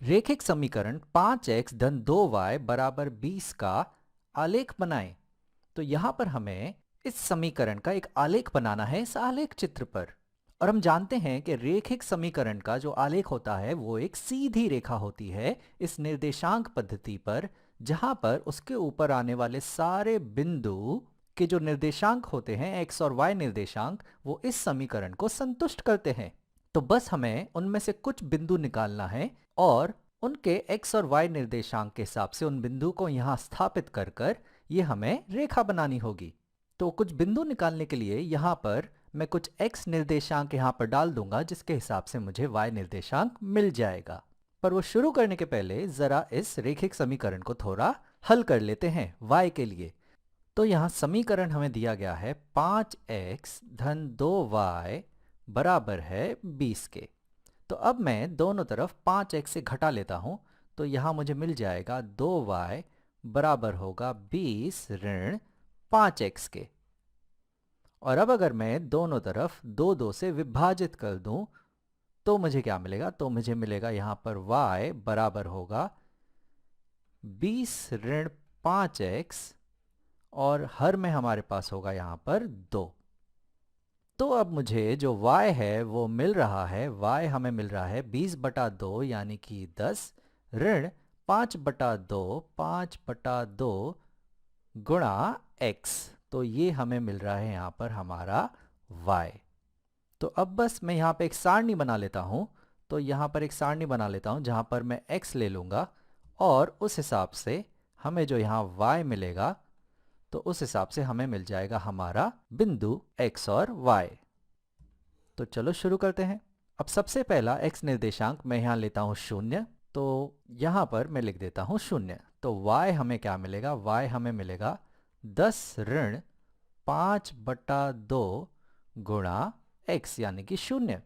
रेखिक समीकरण 5x धन 2y बराबर 20 का आलेख बनाएं। तो यहाँ पर हमें इस समीकरण का एक आलेख बनाना है इस आलेख चित्र पर। और हम जानते हैं कि रेखिक समीकरण का जो आलेख होता है वो एक सीधी रेखा होती है इस निर्देशांक पद्धति पर, जहां पर उसके ऊपर आने वाले सारे बिंदु के जो निर्देशांक होते हैं x और y निर्देशांक, वो इस समीकरण को संतुष्ट करते हैं। तो बस हमें उनमें से कुछ बिंदु निकालना है और उनके x और y निर्देशांक के हिसाब से उन बिंदु को यहाँ स्थापित कर कर ये हमें रेखा बनानी होगी। तो कुछ बिंदु निकालने के लिए यहाँ पर मैं कुछ x निर्देशांक यहाँ पर डाल दूंगा, जिसके हिसाब से मुझे y निर्देशांक मिल जाएगा। पर वो शुरू करने के पहले जरा इस रेखिक समीकरण को थोड़ा हल कर लेते हैं y के लिए। तो यहाँ समीकरण हमें दिया गया है 5x धन 2y बराबर है 20 के। तो अब मैं दोनों तरफ 5x से घटा लेता हूँ, तो यहाँ मुझे मिल जाएगा 2y बराबर होगा 20 ऋण 5x के। और अब अगर मैं दोनों तरफ 2 से विभाजित कर दूं तो मुझे क्या मिलेगा? तो मुझे मिलेगा यहाँ पर y बराबर होगा 20 ऋण 5x और हर में हमारे पास होगा यहाँ पर 2। तो अब मुझे जो y है वो मिल रहा है, y हमें मिल रहा है 20/2 यानी कि 10 ऋण 5/2 गुणा x। तो ये हमें मिल रहा है यहाँ पर हमारा y। तो अब बस मैं यहाँ पे एक सारणी बना लेता हूँ। तो यहाँ पर एक सारणी बना लेता हूँ जहाँ पर मैं x ले लूँगा और उस हिसाब से हमें जो यहाँ y मिलेगा, तो उस हिसाब से हमें मिल जाएगा हमारा बिंदु x और y। तो चलो शुरू करते हैं। अब सबसे पहला x निर्देशांक मैं यहाँ लेता हूँ 0, तो यहाँ पर मैं लिख देता हूँ 0। तो y हमें क्या मिलेगा? y हमें मिलेगा 10 ऋण 5/2 गुणा x यानी कि 0।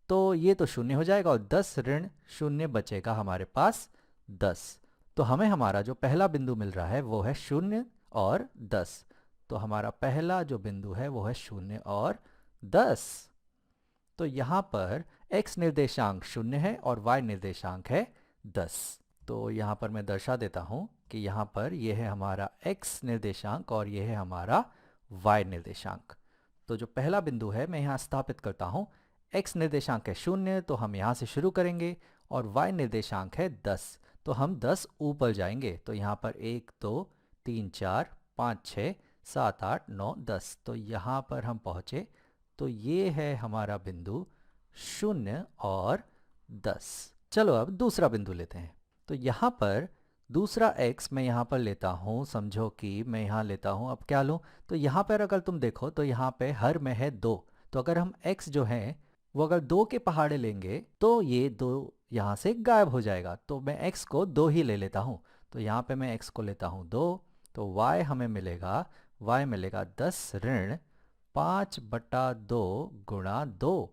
तो ये तो 0 हो जाएगा और 10 ऋण 0 बचेगा हमारे पास 10। तो हमें हमारा जो पहला बिंदु मिल रहा है वो है 0 और 10। तो हमारा पहला जो बिंदु है वो है 0 और 10। तो यहाँ पर x निर्देशांक 0 है और y निर्देशांक है 10। तो यहाँ पर मैं दर्शा देता हूँ कि यहाँ पर यह है हमारा x निर्देशांक और यह है हमारा y निर्देशांक। तो जो पहला बिंदु है मैं यहाँ स्थापित करता हूँ। x निर्देशांक है 0, तो हम यहाँ से शुरू करेंगे और y निर्देशांक है 10, तो हम 10 ऊपर जाएंगे। तो यहाँ पर 1 2 3 4 5 6 7 8 9 10, तो यहाँ पर हम पहुँचे। तो ये है हमारा बिंदु 0 और 10। चलो अब दूसरा बिंदु लेते हैं। तो यहाँ पर दूसरा x मैं यहाँ पर लेता हूँ, समझो कि मैं यहाँ लेता हूँ। अब क्या लूँ? तो यहाँ पर अगर तुम देखो तो यहाँ पे हर में है 2, तो अगर हम x जो है वो अगर 2 के पहाड़े लेंगे तो ये 2 यहाँ से गायब हो जाएगा। तो मैं x को 2 ही ले लेता हूँ। तो यहाँ पे मैं x को लेता हूँ 2, तो y हमें मिलेगा, y मिलेगा 10 ऋण 5/2 गुणा 2।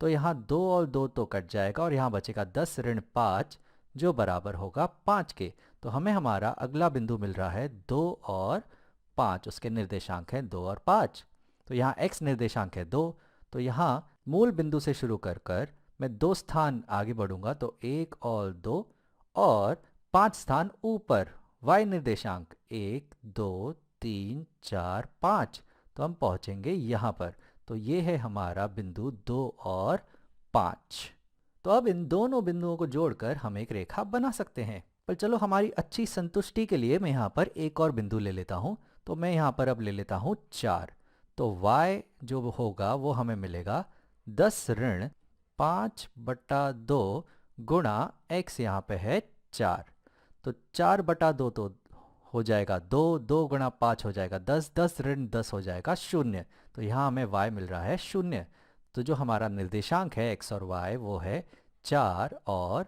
तो यहाँ 2 और 2 तो कट जाएगा और यहाँ बचेगा 10 ऋण 5 जो बराबर होगा 5 के। तो हमें हमारा अगला बिंदु मिल रहा है 2 और 5, उसके निर्देशांक हैं 2 और 5। तो यहाँ x निर्देशांक है 2, तो यहाँ मूल बिंदु से शुरू कर कर मैं 2 स्थान आगे बढ़ूंगा, तो 1 और 2 और 5 स्थान ऊपर y निर्देशांक 1 2 3 4 5, तो हम पहुंचेंगे यहाँ पर। तो ये है हमारा बिंदु 2 और 5। तो अब इन दोनों बिंदुओं को जोड़कर हम एक रेखा बना सकते हैं। पर चलो हमारी अच्छी संतुष्टि के लिए मैं यहाँ पर एक और बिंदु ले लेता हूँ। तो मैं यहाँ पर अब ले लेता हूँ 4। तो y जो होगा वो हमें मिलेगा 10 ऋण 5/2 गुणा x, यहाँ पे है 4। तो 4/2 तो हो जाएगा 2, 2 गुणा 5 हो जाएगा 10, 10 ऋण 10 हो जाएगा 0। तो यहाँ हमें y मिल रहा है 0। तो जो हमारा निर्देशांक है x और y वो है 4 और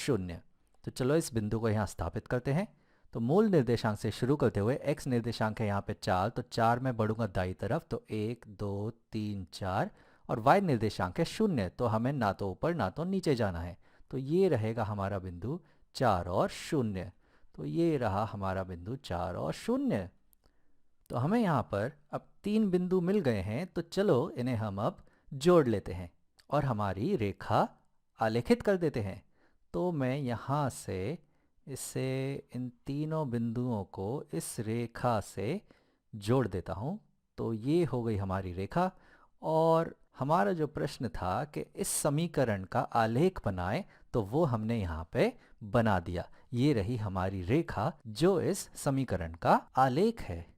0। तो चलो इस बिंदु को यहाँ स्थापित करते हैं। तो मूल निर्देशांक से शुरू करते हुए x निर्देशांक है यहाँ पे 4, तो 4 में बढ़ूंगा दाई तरफ, तो 1 2 3 4, और y निर्देशांक है 0, तो हमें ना तो ऊपर ना तो नीचे जाना है। तो ये रहेगा हमारा बिंदु 4 और 0। तो ये रहा हमारा बिंदु 4 और 0। तो हमें यहाँ पर अब 3 बिंदु मिल गए हैं, तो चलो इन्हें हम अब जोड़ लेते हैं और हमारी रेखा आलेखित कर देते हैं। तो मैं यहाँ से इसे इन तीनों बिंदुओं को इस रेखा से जोड़ देता हूँ। तो ये हो गई हमारी रेखा। और हमारा जो प्रश्न था कि इस समीकरण का आलेख बनाएं, तो वो हमने यहाँ पे बना दिया। ये रही हमारी रेखा जो इस समीकरण का आलेख है।